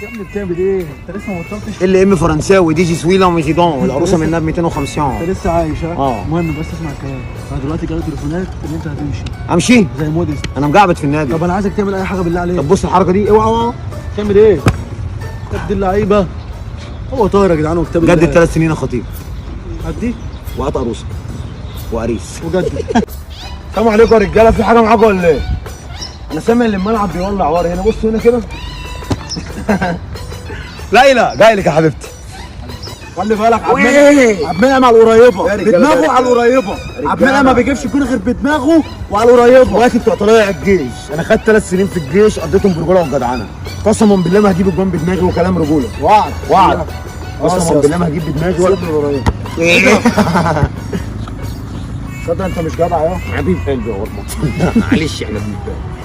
يا ابني بتعمل ايه؟ انت لسه ما وصلتش؟ ال ام فرنساوي دي جي سويلا وميزيدون والعروسه منها ب 250. انت لسه عايش ها؟ اه. المهم بس اسمع الكلام، انا دلوقتي جالي تليفونات ان انت هتمشي امشي؟ زي موديست. انا مقعبد في النادي. طب انا عايزك تعمل اي حاجه بالله عليك. طب بص الحركه دي، اوعى اوعى. تعمل ايه؟ قد اللعيبه. هو طاير يا جدعان وكتاب الله. جدد 3 سنين يا خطيب. هدي وهات عروسه وعريس. وجدد. السلام عليكم يا رجاله، في حاجه معاكم ولا ايه؟ انا سامع ان الملعب بيولع ورا هنا، بص هنا كده. ليلى جاي لك يا حبيبتي. خلي بالك وإيه؟ عبد المنعم على القريبه، يا رجالة بدماغه على القريبه. عبد المنعم ما بيجيبش الجون غير بدماغه وعلى القريبه. دلوقتي بتوع طلائع الجيش، انا خدت 3 سنين في الجيش قضيتهم برجوله وجدعنه. قسما بالله ما هجيب الجون بدماغي وكلام رجوله. وعد وعد. خلاص قسما يا بالله ما هجيب بدماغي ولا سيبني القريبه. ايه. تصدق انت مش جدع يا حبيب قلبي يا غربة. معلش احنا بنتفاهم.